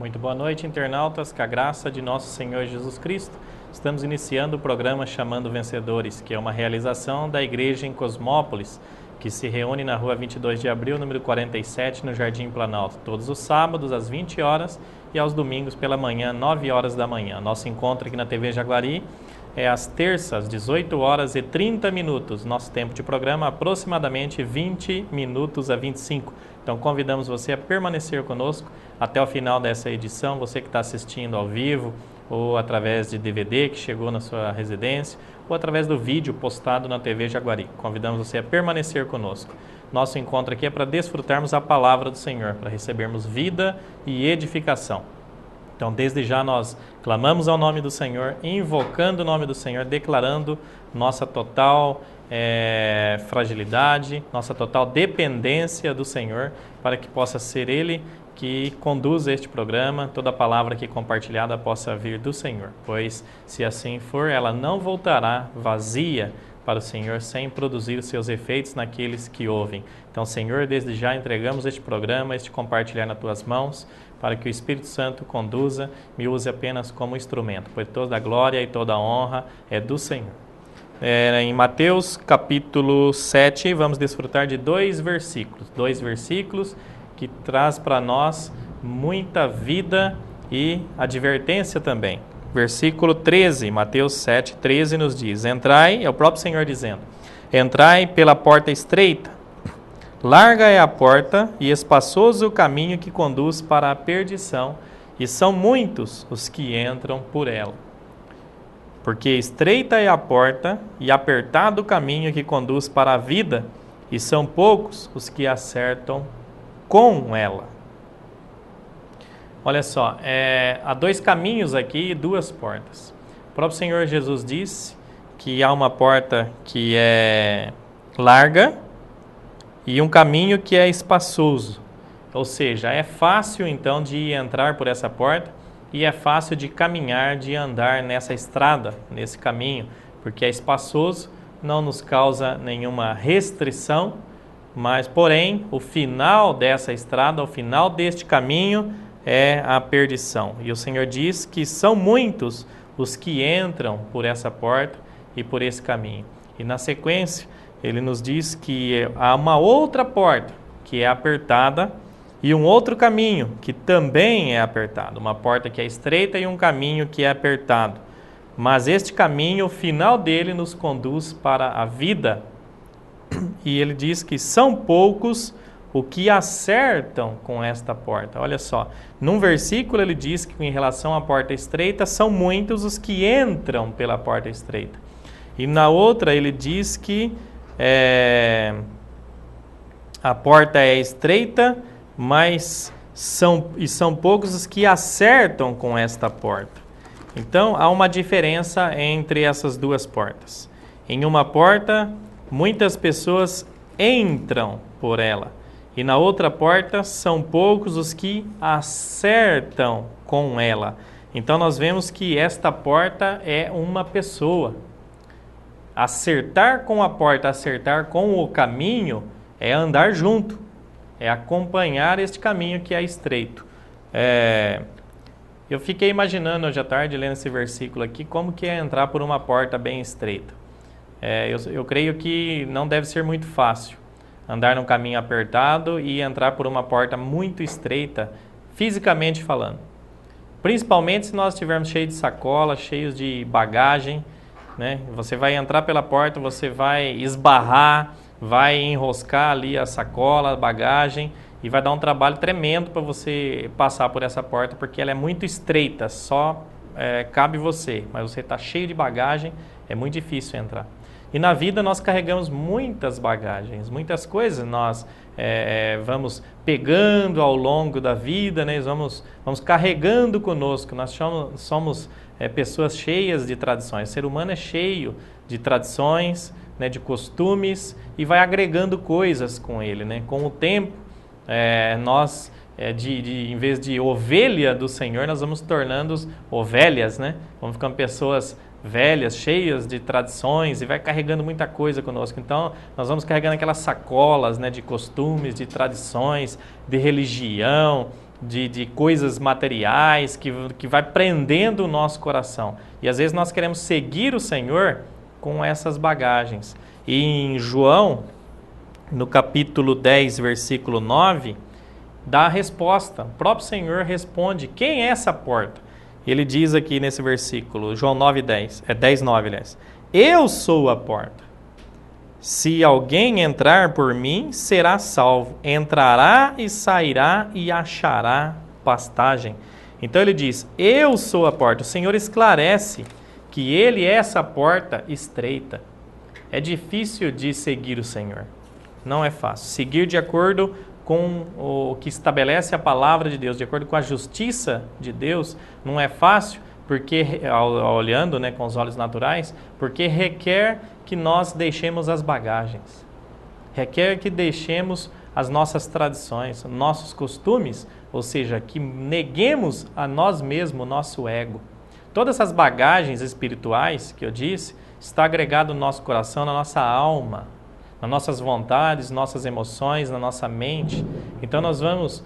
Muito boa noite, internautas, com a graça de nosso Senhor Jesus Cristo. Estamos iniciando o programa Chamando Vencedores, que é uma realização da igreja em Cosmópolis, que se reúne na rua 22 de abril, número 47, no Jardim Planalto, todos os sábados às 20 horas e aos domingos pela manhã, 9 horas da manhã. Nosso encontro aqui na TV Jaguari é às terças, 18 horas e 30 minutos. Nosso tempo de programa aproximadamente 20 minutos a 25. Então convidamos você a permanecer conosco até o final dessa edição, você que está assistindo ao vivo ou através de DVD que chegou na sua residência ou através do vídeo postado na TV Jaguari. Convidamos você a permanecer conosco. Nosso encontro aqui é para desfrutarmos a palavra do Senhor, para recebermos vida e edificação. Então, desde já nós clamamos ao nome do Senhor, invocando o nome do Senhor, declarando nossa total fragilidade, nossa total dependência do Senhor, para que possa ser Ele que conduza este programa, toda palavra aqui compartilhada possa vir do Senhor, pois se assim for, ela não voltará vazia para o Senhor sem produzir os seus efeitos naqueles que ouvem. Então, Senhor, desde já entregamos este programa, este compartilhar nas Tuas mãos, para que o Espírito Santo conduza, me use apenas como instrumento, pois toda a glória e toda a honra é do Senhor. Em Mateus capítulo 7, vamos desfrutar de dois versículos que traz para nós muita vida e advertência também. Versículo 13, Mateus 7, 13 nos diz: Entrai, é o próprio Senhor dizendo, entrai pela porta estreita, larga é a porta e espaçoso o caminho que conduz para a perdição, e são muitos os que entram por ela. Porque estreita é a porta e apertado o caminho que conduz para a vida, e são poucos os que acertam com ela. Olha só, há dois caminhos aqui e duas portas. O próprio Senhor Jesus disse que há uma porta que é larga e um caminho que é espaçoso. Ou seja, é fácil então de entrar por essa porta e é fácil de caminhar, de andar nessa estrada, nesse caminho, porque é espaçoso, não nos causa nenhuma restrição, mas porém o final dessa estrada, o final deste caminho é a perdição. E o Senhor diz que são muitos os que entram por essa porta e por esse caminho. E na sequência, ele nos diz que há uma outra porta que é apertada e um outro caminho que também é apertado. Uma porta que é estreita e um caminho que é apertado. Mas este caminho, o final dele, nos conduz para a vida. E ele diz que são poucos o que acertam com esta porta. Olha só, num versículo ele diz que em relação à porta estreita, são muitos os que entram pela porta estreita. E na outra ele diz que a porta é estreita, mas são poucos os que acertam com esta porta. Então há uma diferença entre essas duas portas. Em uma porta, muitas pessoas entram por ela. E na outra porta, são poucos os que acertam com ela. Então nós vemos que esta porta é uma pessoa. Acertar com a porta, acertar com o caminho, é andar junto. É acompanhar este caminho que é estreito. Eu fiquei imaginando hoje à tarde, lendo esse versículo aqui, como que é entrar por uma porta bem estreita. Eu creio que não deve ser muito fácil andar num caminho apertado e entrar por uma porta muito estreita, fisicamente falando. Principalmente se nós estivermos cheios de sacola, cheios de bagagem, né? Você vai entrar pela porta, você vai esbarrar, vai enroscar ali a sacola, a bagagem, e vai dar um trabalho tremendo para você passar por essa porta, porque ela é muito estreita, só cabe você, mas você está cheio de bagagem, é muito difícil entrar. E na vida nós carregamos muitas bagagens, muitas coisas nós vamos pegando ao longo da vida, né? Vamos carregando conosco. Nós somos pessoas cheias de tradições. O ser humano é cheio de tradições, né? De costumes, e vai agregando coisas com ele, né? Com o tempo, nós, em vez de ovelha do Senhor, nós vamos tornando ovelhas, né? Vamos ficando pessoas velhas, cheias de tradições, e vai carregando muita coisa conosco. Então, nós vamos carregando aquelas sacolas, né, de costumes, de tradições, de religião, de coisas materiais que vai prendendo o nosso coração. E às vezes nós queremos seguir o Senhor com essas bagagens. E em João, no capítulo 10, versículo 9, dá a resposta. O próprio Senhor responde: quem é essa porta? Ele diz aqui nesse versículo, João 9:10, 10:9, aliás. Eu sou a porta. Se alguém entrar por mim, será salvo. Entrará e sairá e achará pastagem. Então ele diz: eu sou a porta. O Senhor esclarece que ele é essa porta estreita. É difícil de seguir o Senhor. Não é fácil. Seguir de acordo com o que estabelece a palavra de Deus, de acordo com a justiça de Deus, não é fácil, porque, olhando, né, com os olhos naturais, porque requer que nós deixemos as bagagens, requer que deixemos as nossas tradições, nossos costumes, ou seja, que neguemos a nós mesmos o nosso ego. Todas essas bagagens espirituais que eu disse, está agregado no nosso coração, na nossa alma, nas nossas vontades, nossas emoções, na nossa mente. Então nós vamos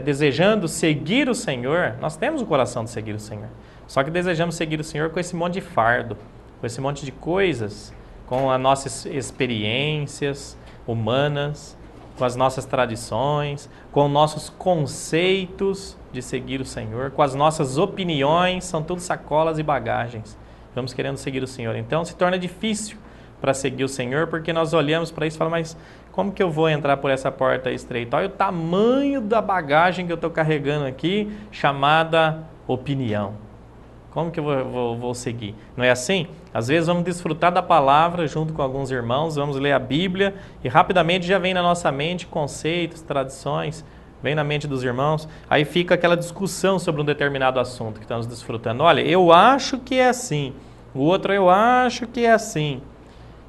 desejando seguir o Senhor. Nós temos o coração de seguir o Senhor, só que desejamos seguir o Senhor com esse monte de fardo, com esse monte de coisas, com as nossas experiências humanas, com as nossas tradições, com nossos conceitos de seguir o Senhor, com as nossas opiniões, são tudo sacolas e bagagens. Vamos querendo seguir o Senhor. Então se torna difícil para seguir o Senhor, porque nós olhamos para isso e falamos: mas como que eu vou entrar por essa porta estreita? Olha o tamanho da bagagem que eu estou carregando aqui, chamada opinião. Como que eu vou seguir? Não é assim? Às vezes vamos desfrutar da palavra junto com alguns irmãos, vamos ler a Bíblia e rapidamente já vem na nossa mente conceitos, tradições, vem na mente dos irmãos, aí fica aquela discussão sobre um determinado assunto que estamos desfrutando. Olha, eu acho que é assim, o outro eu acho que é assim.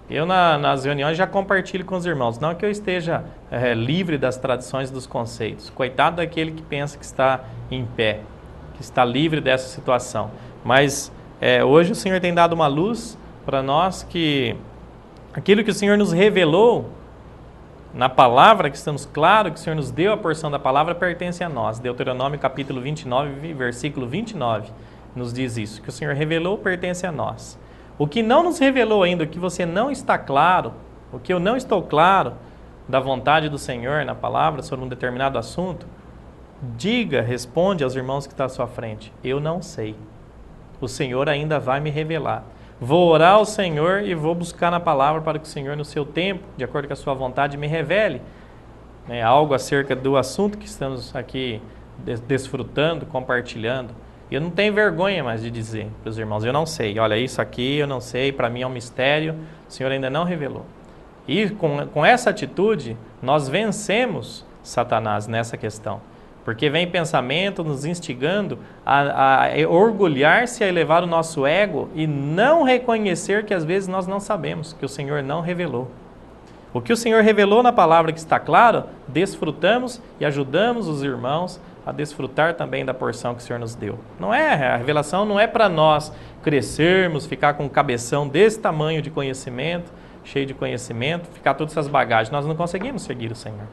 Eu nas reuniões já compartilho com os irmãos, não que eu esteja livre das tradições e dos conceitos. Coitado daquele que pensa que está em pé, que está livre dessa situação. Mas hoje o Senhor tem dado uma luz para nós, que aquilo que o Senhor nos revelou na palavra, que estamos claros que o Senhor nos deu a porção da palavra, pertence a nós. Deuteronômio capítulo 29, versículo 29, nos diz isso, que o Senhor revelou pertence a nós. O que não nos revelou ainda, o que você não está claro, o que eu não estou claro da vontade do Senhor na palavra sobre um determinado assunto, diga, responde aos irmãos que estão à sua frente: eu não sei. O Senhor ainda vai me revelar. Vou orar ao Senhor e vou buscar na palavra para que o Senhor, no seu tempo, de acordo com a sua vontade, me revele algo acerca do assunto que estamos aqui desfrutando, compartilhando. E eu não tenho vergonha mais de dizer para os irmãos: eu não sei, olha, isso aqui eu não sei, para mim é um mistério, o Senhor ainda não revelou. E com essa atitude, nós vencemos Satanás nessa questão. Porque vem pensamento nos instigando a orgulhar-se, a elevar o nosso ego e não reconhecer que às vezes nós não sabemos, que o Senhor não revelou. O que o Senhor revelou na palavra que está claro, desfrutamos e ajudamos os irmãos a desfrutar também da porção que o Senhor nos deu. A revelação não é para nós crescermos, ficar com um cabeção desse tamanho de conhecimento, cheio de conhecimento, ficar todas essas bagagens. Nós não conseguimos seguir o Senhor.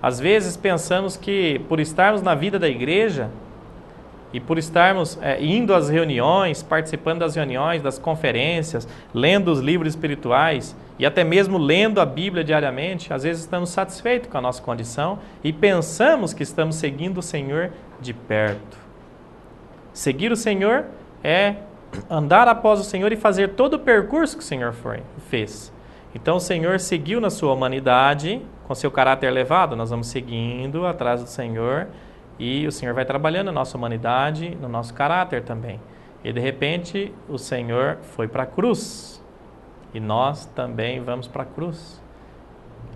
Às vezes pensamos que por estarmos na vida da igreja e por estarmos indo às reuniões, participando das reuniões, das conferências, lendo os livros espirituais e até mesmo lendo a Bíblia diariamente, às vezes estamos satisfeitos com a nossa condição e pensamos que estamos seguindo o Senhor de perto. Seguir o Senhor é andar após o Senhor e fazer todo o percurso que o Senhor fez. Então o Senhor seguiu na sua humanidade, com seu caráter elevado, nós vamos seguindo atrás do Senhor e o Senhor vai trabalhando na nossa humanidade, no nosso caráter também. E de repente o Senhor foi para a cruz e nós também vamos para a cruz.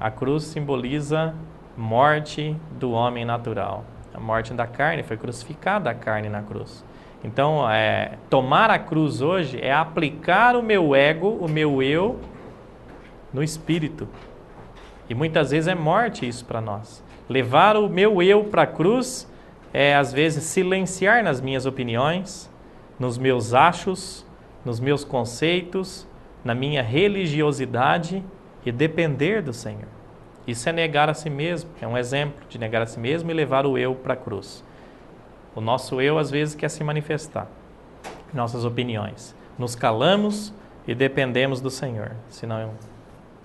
A cruz simboliza morte do homem natural. A morte da carne, foi crucificada a carne na cruz. Então, tomar a cruz hoje é aplicar o meu ego, o meu eu, no espírito. E muitas vezes é morte isso para nós. Levar o meu eu para a cruz é, às vezes, silenciar nas minhas opiniões, nos meus achos, nos meus conceitos, na minha religiosidade e depender do Senhor. Isso é negar a si mesmo, é um exemplo de negar a si mesmo e levar o eu para a cruz. O nosso eu às vezes quer se manifestar, nossas opiniões. Nos calamos e dependemos do Senhor. Senão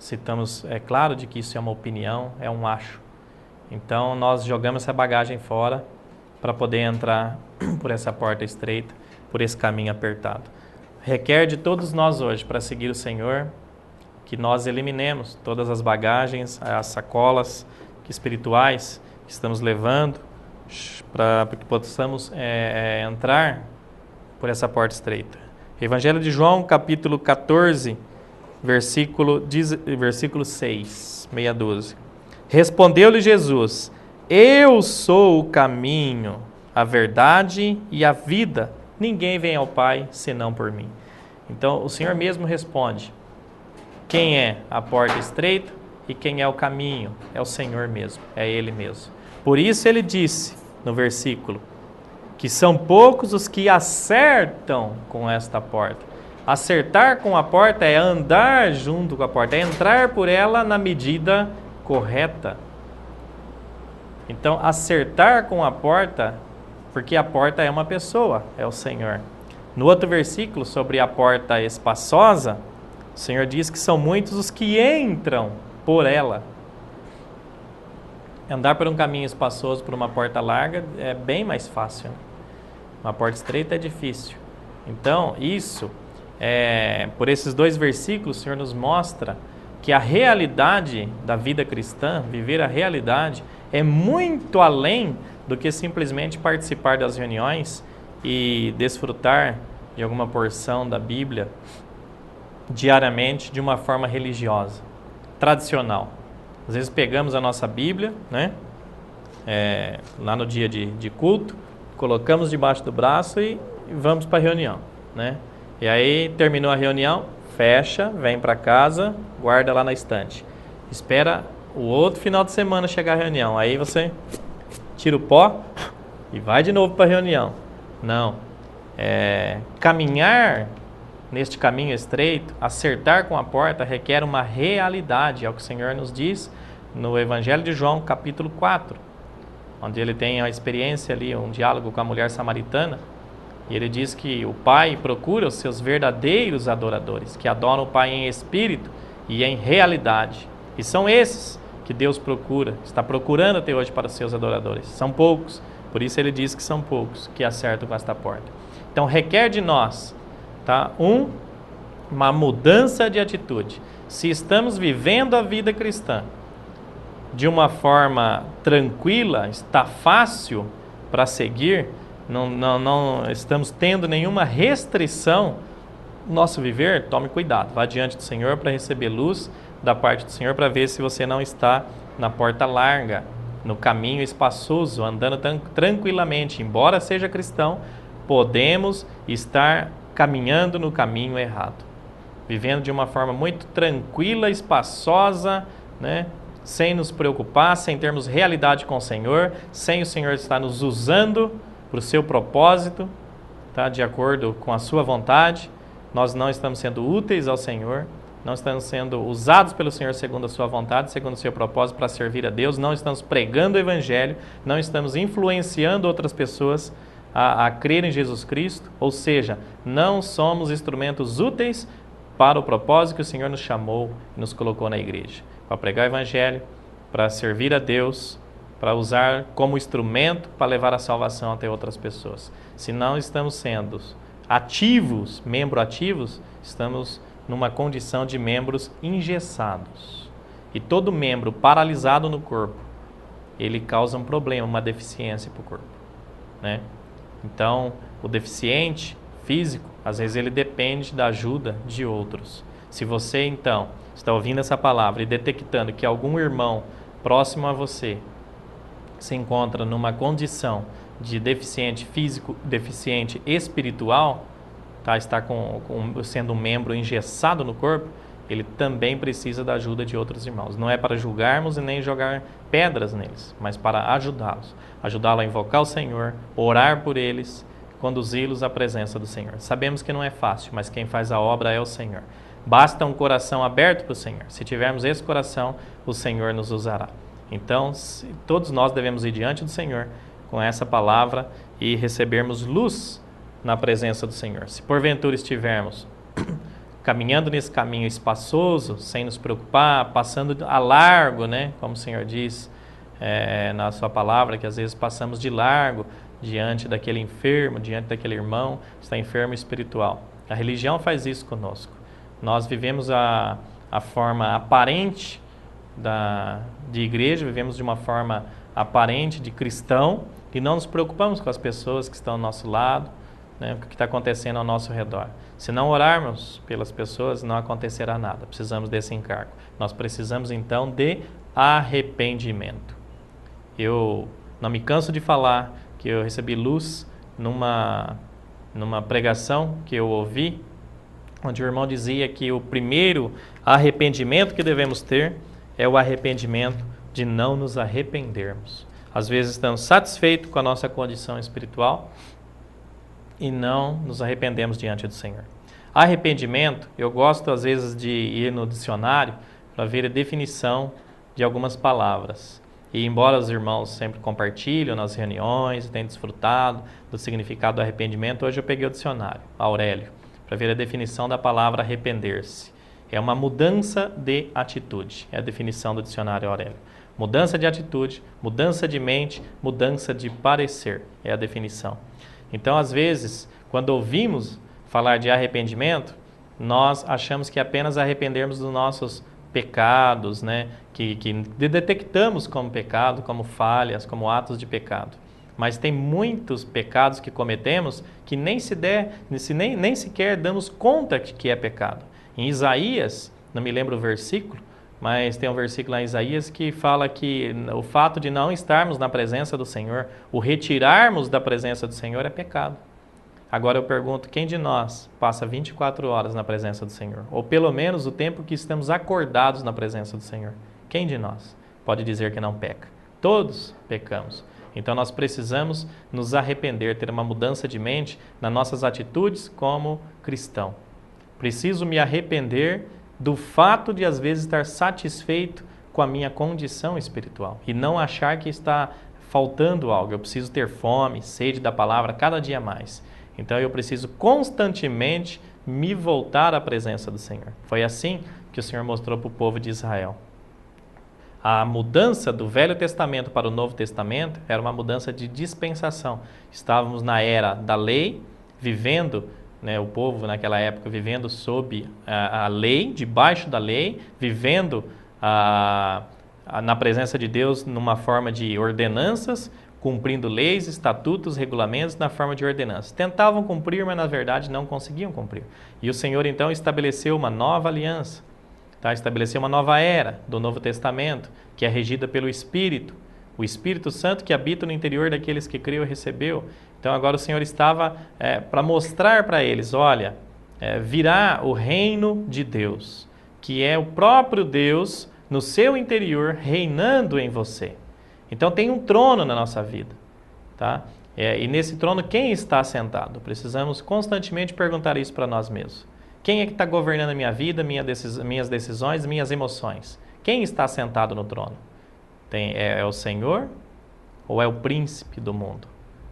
citamos, é claro de que isso é uma opinião, é um acho. Então nós jogamos essa bagagem fora para poder entrar por essa porta estreita, por esse caminho apertado. Requer de todos nós hoje, para seguir o Senhor, que nós eliminemos todas as bagagens, as sacolas espirituais que estamos levando, para que possamos entrar por essa porta estreita. Evangelho de João, capítulo 14, versículo 6, meia dúzia. Respondeu-lhe Jesus: eu sou o caminho, a verdade e a vida. Ninguém vem ao Pai senão por mim. Então o Senhor mesmo responde quem é a porta estreita e quem é o caminho. É o Senhor mesmo, é Ele mesmo. Por isso ele disse no versículo que são poucos os que acertam com esta porta. Acertar com a porta é andar junto com a porta, é entrar por ela na medida correta. Então, acertar com a porta, porque a porta é uma pessoa, é o Senhor. No outro versículo, sobre a porta espaçosa, o Senhor diz que são muitos os que entram por ela. Andar por um caminho espaçoso, por uma porta larga, é bem mais fácil. Uma porta estreita é difícil. Então, por esses dois versículos, o Senhor nos mostra que a realidade da vida cristã, viver a realidade, é muito além do que simplesmente participar das reuniões e desfrutar de alguma porção da Bíblia diariamente de uma forma religiosa, tradicional. Às vezes pegamos a nossa Bíblia, né? Lá no dia de culto, colocamos debaixo do braço e vamos para a reunião, né? E aí terminou a reunião, fecha, vem para casa, guarda lá na estante. Espera o outro final de semana chegar a reunião. Aí você tira o pó e vai de novo para a reunião. Não. Caminhar neste caminho estreito, acertar com a porta, requer uma realidade. É o que o Senhor nos diz no Evangelho de João, capítulo 4, onde ele tem a experiência ali, um diálogo com a mulher samaritana. E ele diz que o Pai procura os seus verdadeiros adoradores, que adoram o Pai em espírito e em realidade. E são esses que Deus procura, está procurando até hoje para os seus adoradores. São poucos, por isso ele diz que são poucos que acertam com esta porta. Então requer de nós, tá? Uma mudança de atitude. Se estamos vivendo a vida cristã de uma forma tranquila, está fácil para seguir, não estamos tendo nenhuma restrição no nosso viver, tome cuidado, vá diante do Senhor para receber luz da parte do Senhor, para ver se você não está na porta larga, no caminho espaçoso, andando tranquilamente. Embora seja cristão, podemos estar caminhando no caminho errado, vivendo de uma forma muito tranquila, espaçosa, né? Sem nos preocupar, sem termos realidade com o Senhor, sem o Senhor estar nos usando para o seu propósito, tá? De acordo com a sua vontade. Nós não estamos sendo úteis ao Senhor, não estamos sendo usados pelo Senhor segundo a sua vontade, segundo o seu propósito para servir a Deus, não estamos pregando o Evangelho, não estamos influenciando outras pessoas a crer em Jesus Cristo, ou seja, não somos instrumentos úteis para o propósito que o Senhor nos chamou e nos colocou na igreja, para pregar o Evangelho, para servir a Deus, para usar como instrumento para levar a salvação até outras pessoas. Se não estamos sendo ativos, membros ativos, estamos numa condição de membros engessados. E todo membro paralisado no corpo, ele causa um problema, uma deficiência para o corpo, né? Então, o deficiente físico, às vezes ele depende da ajuda de outros. Se você, então, está ouvindo essa palavra e detectando que algum irmão próximo a você se encontra numa condição de deficiente físico, deficiente espiritual, tá? Está sendo um membro engessado no corpo, ele também precisa da ajuda de outros irmãos. Não é para julgarmos e nem jogar pedras neles, mas para ajudá-los. Ajudá-los a invocar o Senhor, orar por eles, conduzi-los à presença do Senhor. Sabemos que não é fácil, mas quem faz a obra é o Senhor. Basta um coração aberto para o Senhor. Se tivermos esse coração, o Senhor nos usará. Então, todos nós devemos ir diante do Senhor com essa palavra e recebermos luz na presença do Senhor. Se porventura estivermos caminhando nesse caminho espaçoso, sem nos preocupar, passando a largo, né? Como o Senhor diz na sua palavra, que às vezes passamos de largo diante daquele enfermo, diante daquele irmão que está enfermo espiritual. A religião faz isso conosco. Nós vivemos a forma aparente de igreja, vivemos de uma forma aparente de cristão e não nos preocupamos com as pessoas que estão ao nosso lado, né, o que está acontecendo ao nosso redor. Se não orarmos pelas pessoas, não acontecerá nada. Precisamos desse encargo. Nós precisamos então de arrependimento. Eu não me canso de falar que eu recebi luz numa pregação que eu ouvi, onde o irmão dizia que o primeiro arrependimento que devemos ter é o arrependimento de não nos arrependermos. Às vezes estamos satisfeitos com a nossa condição espiritual e não nos arrependemos diante do Senhor. Arrependimento, eu gosto às vezes de ir no dicionário para ver a definição de algumas palavras. E embora os irmãos sempre compartilham nas reuniões e tenham desfrutado do significado do arrependimento, hoje eu peguei o dicionário, Aurélio, para ver a definição da palavra arrepender-se. É uma mudança de atitude, é a definição do dicionário Aurélio. Mudança de atitude, mudança de mente, mudança de parecer, é a definição. Então, às vezes, quando ouvimos falar de arrependimento, nós achamos que apenas arrependermos dos nossos pecados, né? que detectamos como pecado, como falhas, como atos de pecado. Mas tem muitos pecados que cometemos que nem sequer damos conta que é pecado. Em Isaías, não me lembro o versículo, mas tem um versículo lá em Isaías que fala que o fato de não estarmos na presença do Senhor, o retirarmos da presença do Senhor é pecado. Agora eu pergunto, quem de nós passa 24 horas na presença do Senhor? Ou pelo menos o tempo que estamos acordados na presença do Senhor? Quem de nós pode dizer que não peca? Todos pecamos. Então nós precisamos nos arrepender, ter uma mudança de mente nas nossas atitudes como cristão. Preciso me arrepender do fato de às vezes estar satisfeito com a minha condição espiritual e não achar que está faltando algo. Eu preciso ter fome, sede da palavra cada dia mais. Então eu preciso constantemente me voltar à presença do Senhor. Foi assim que o Senhor mostrou para o povo de Israel. A mudança do Velho Testamento para o Novo Testamento era uma mudança de dispensação. Estávamos na era da lei, vivendo, né, o povo naquela época vivendo sob a lei, debaixo da lei, vivendo na presença de Deus numa forma de ordenanças, cumprindo leis, estatutos, regulamentos na forma de ordenanças. Tentavam cumprir, mas na verdade não conseguiam cumprir. E o Senhor então estabeleceu uma nova aliança, tá? Estabeleceu uma nova era do Novo Testamento, que é regida pelo Espírito, o Espírito Santo que habita no interior daqueles que creu e recebeu. Então agora o Senhor estava para mostrar para eles, olha, virá o reino de Deus, que é o próprio Deus no seu interior reinando em você. Então tem um trono na nossa vida, tá? E nesse trono quem está sentado? Precisamos constantemente perguntar isso para nós mesmos. Quem é que está governando a minha vida, minhas decisões, minhas emoções? Quem está sentado no trono? É o Senhor ou é o príncipe do mundo?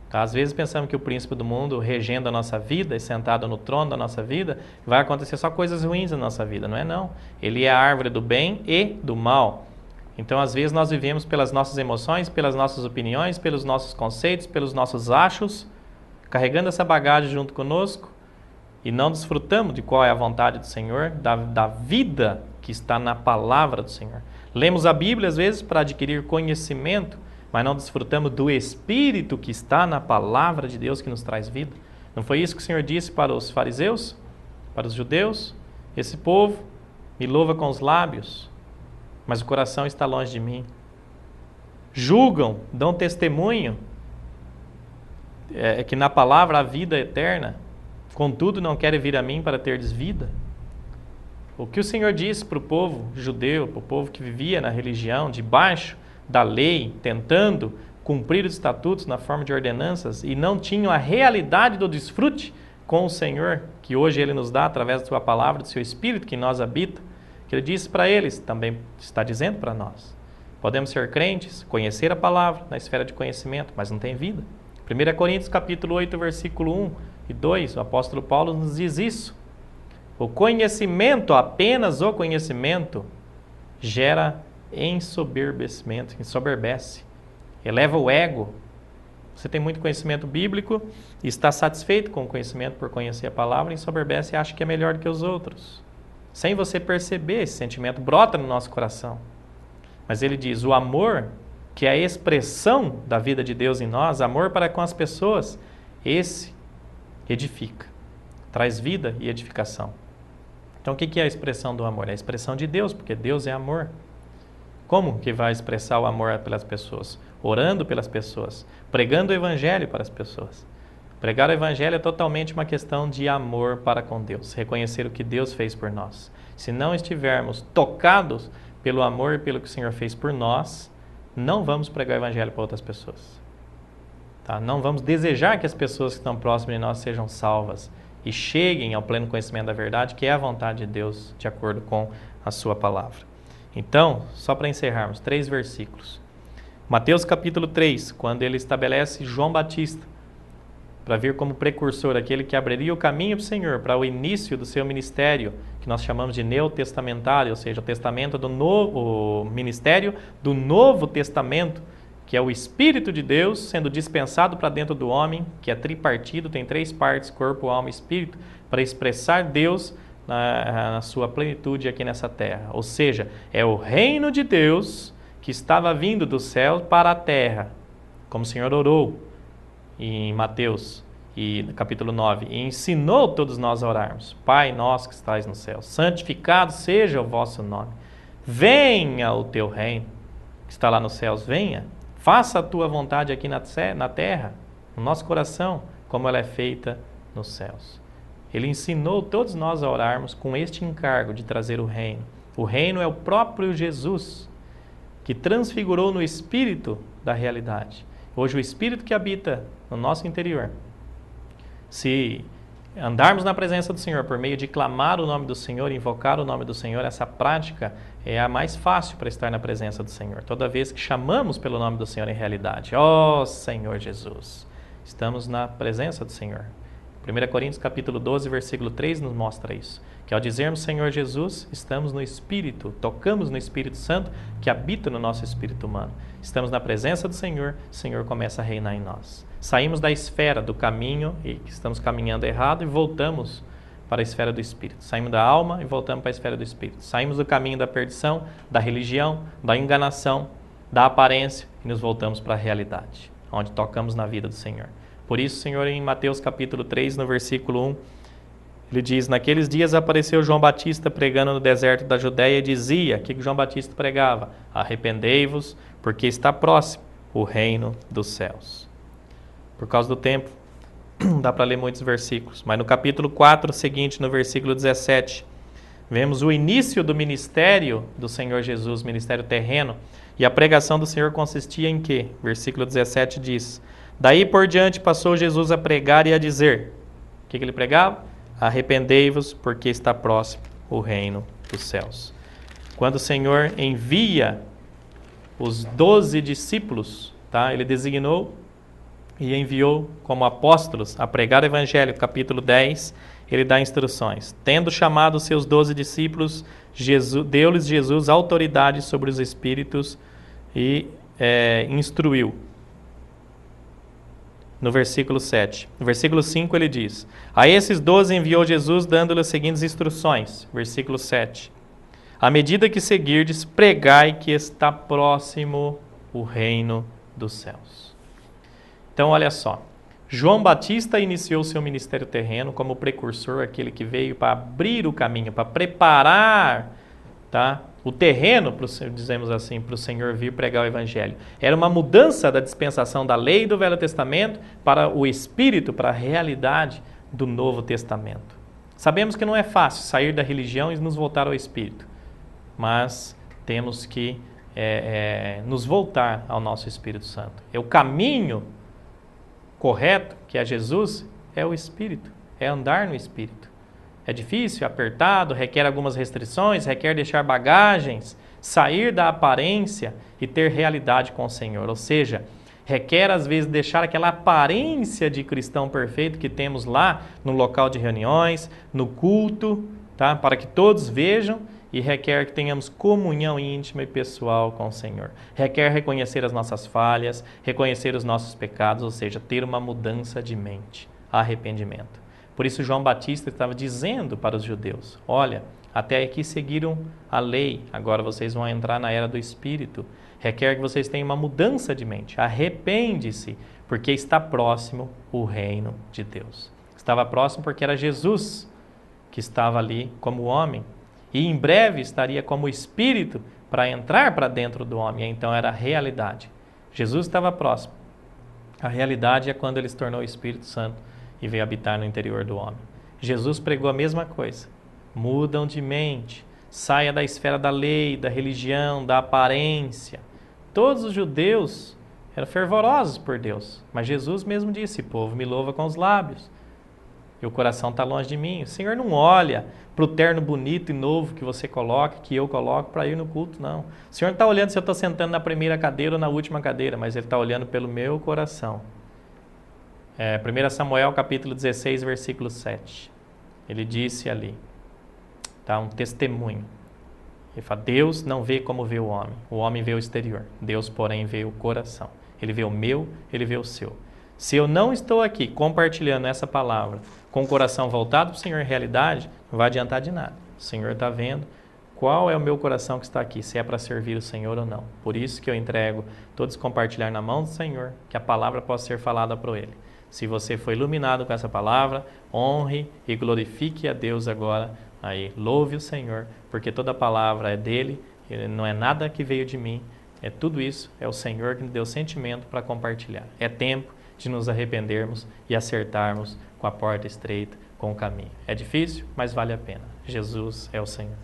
Tá? Às vezes pensamos que o príncipe do mundo regendo a nossa vida e sentado no trono da nossa vida, vai acontecer só coisas ruins na nossa vida. Não é não. Ele é a árvore do bem e do mal. Então, às vezes, nós vivemos pelas nossas emoções, pelas nossas opiniões, pelos nossos conceitos, pelos nossos achos, carregando essa bagagem junto conosco e não desfrutamos de qual é a vontade do Senhor, da vida que está na palavra do Senhor. Lemos a Bíblia, às vezes, para adquirir conhecimento, mas não desfrutamos do Espírito que está na palavra de Deus que nos traz vida. Não foi isso que o Senhor disse para os fariseus, para os judeus? Esse povo me louva com os lábios, mas o coração está longe de mim. Julgam, dão testemunho que na palavra há vida eterna, contudo não querem vir a mim para terdes vida. O que o Senhor disse para o povo judeu, para o povo que vivia na religião, debaixo da lei, tentando cumprir os estatutos na forma de ordenanças e não tinham a realidade do desfrute com o Senhor, que hoje Ele nos dá através da sua palavra, do seu Espírito que em nós habita, que Ele disse para eles, também está dizendo para nós. Podemos ser crentes, conhecer a palavra na esfera de conhecimento, mas não tem vida. 1 Coríntios capítulo 8, versículo 1 e 2, o apóstolo Paulo nos diz isso. O conhecimento, apenas o conhecimento, gera ensoberbecimento, ensoberbece, eleva o ego. Você tem muito conhecimento bíblico e está satisfeito com o conhecimento por conhecer a palavra, ensoberbece e acha que é melhor do que os outros. Sem você perceber, esse sentimento brota no nosso coração. Mas ele diz, o amor, que é a expressão da vida de Deus em nós, amor para com as pessoas, esse edifica, traz vida e edificação. Então o que é a expressão do amor? É a expressão de Deus, porque Deus é amor. Como que vai expressar o amor pelas pessoas? Orando pelas pessoas, pregando o evangelho para as pessoas. Pregar o evangelho é totalmente uma questão de amor para com Deus, reconhecer o que Deus fez por nós. Se não estivermos tocados pelo amor e pelo que o Senhor fez por nós, não vamos pregar o evangelho para outras pessoas. Tá? Não vamos desejar que as pessoas que estão próximas de nós sejam salvas e cheguem ao pleno conhecimento da verdade, que é a vontade de Deus, de acordo com a sua palavra. Então, só para encerrarmos, 3 versículos. Mateus capítulo 3, quando ele estabelece João Batista para vir como precursor, aquele que abriria o caminho para o Senhor, para o início do seu ministério, que nós chamamos de neotestamentário, ou seja, o testamento do novo, o ministério do Novo Testamento, que é o Espírito de Deus sendo dispensado para dentro do homem, que é tripartido, tem 3 partes, corpo, alma e espírito, para expressar Deus na sua plenitude aqui nessa terra. Ou seja, é o reino de Deus que estava vindo do céu para a terra, como o Senhor orou em Mateus capítulo 9, e ensinou todos nós a orarmos. Pai nosso que estais no céu, santificado seja o vosso nome. Venha o teu reino, que está lá nos céus, venha. Faça a tua vontade aqui na terra, no nosso coração, como ela é feita nos céus. Ele ensinou todos nós a orarmos com este encargo de trazer o reino. O reino é o próprio Jesus, que transfigurou no Espírito da realidade. Hoje o Espírito que habita no nosso interior, se andarmos na presença do Senhor por meio de clamar o nome do Senhor, invocar o nome do Senhor, essa prática é a mais fácil para estar na presença do Senhor. Toda vez que chamamos pelo nome do Senhor em realidade, ó Senhor Jesus, estamos na presença do Senhor. 1 Coríntios capítulo 12, versículo 3 nos mostra isso. Que ao dizermos Senhor Jesus, estamos no Espírito, tocamos no Espírito Santo que habita no nosso espírito humano. Estamos na presença do Senhor, o Senhor começa a reinar em nós. Saímos da esfera do caminho e que estamos caminhando errado e voltamos para a esfera do Espírito. Saímos da alma e voltamos para a esfera do Espírito. Saímos do caminho da perdição, da religião, da enganação, da aparência e nos voltamos para a realidade, onde tocamos na vida do Senhor. Por isso, Senhor, em Mateus capítulo 3, no versículo 1, ele diz, naqueles dias apareceu João Batista pregando no deserto da Judéia e dizia, o que João Batista pregava? Arrependei-vos, porque está próximo o reino dos céus. Por causa do tempo, não dá para ler muitos versículos, mas no capítulo 4 seguinte, no versículo 17, vemos o início do ministério do Senhor Jesus, ministério terreno, e a pregação do Senhor consistia em quê? Versículo 17 diz, daí por diante passou Jesus a pregar e a dizer, o que ele pregava? Arrependei-vos, porque está próximo o reino dos céus. Quando o Senhor envia os 12 discípulos, tá? Ele designou e enviou como apóstolos a pregar o Evangelho, capítulo 10, ele dá instruções. Tendo chamado os seus 12 discípulos, deu-lhes Jesus autoridade sobre os espíritos e instruiu. No versículo 7. No versículo 5 ele diz, a esses 12 enviou Jesus dando-lhes as seguintes instruções. Versículo 7. À medida que seguirdes, pregai que está próximo o reino dos céus. Então olha só, João Batista iniciou seu ministério terreno como precursor, aquele que veio para abrir o caminho, para preparar, tá, o terreno, dizemos assim, para o Senhor vir pregar o Evangelho. Era uma mudança da dispensação da lei do Velho Testamento para o Espírito, para a realidade do Novo Testamento. Sabemos que não é fácil sair da religião e nos voltar ao Espírito, mas temos que nos voltar ao nosso Espírito Santo. O caminho correto, que é Jesus, é o Espírito. é andar no Espírito. É difícil, é apertado, requer algumas restrições, requer deixar bagagens, sair da aparência e ter realidade com o Senhor. Ou seja, requer às vezes deixar aquela aparência de cristão perfeito que temos lá no local de reuniões, no culto, tá? Para que todos vejam, e requer que tenhamos comunhão íntima e pessoal com o Senhor. Requer reconhecer as nossas falhas, reconhecer os nossos pecados, ou seja, ter uma mudança de mente, arrependimento. Por isso João Batista estava dizendo para os judeus, olha, até aqui seguiram a lei, agora vocês vão entrar na era do Espírito. Requer que vocês tenham uma mudança de mente, arrepende-se, porque está próximo o reino de Deus. Estava próximo porque era Jesus que estava ali como homem, e em breve estaria como Espírito para entrar para dentro do homem, então era a realidade. Jesus estava próximo. A realidade é quando ele se tornou o Espírito Santo e veio habitar no interior do homem. Jesus pregou a mesma coisa. Mudam de mente, saia da esfera da lei, da religião, da aparência. Todos os judeus eram fervorosos por Deus, mas Jesus mesmo disse, o povo me louva com os lábios, e o coração está longe de mim. O Senhor não olha para o terno bonito e novo que você coloca, que eu coloco para ir no culto, não. O Senhor não está olhando se eu estou sentando na primeira cadeira ou na última cadeira, mas Ele está olhando pelo meu coração. 1 Samuel capítulo 16, versículo 7. Ele disse ali, tá, um testemunho. Ele fala, Deus não vê como vê o homem vê o exterior, Deus porém vê o coração. Ele vê o meu, Ele vê o seu. Se eu não estou aqui compartilhando essa palavra com o coração voltado para o Senhor em realidade, não vai adiantar de nada. O Senhor está vendo qual é o meu coração que está aqui, se é para servir o Senhor ou não. Por isso que eu entrego todos compartilhar na mão do Senhor, que a palavra possa ser falada para Ele. Se você foi iluminado com essa palavra, honre e glorifique a Deus agora. Aí, louve o Senhor, porque toda palavra é dele, não é nada que veio de mim, é tudo isso, é o Senhor que nos deu sentimento para compartilhar. É tempo de nos arrependermos e acertarmos com a porta estreita, com o caminho. É difícil, mas vale a pena. Jesus é o Senhor.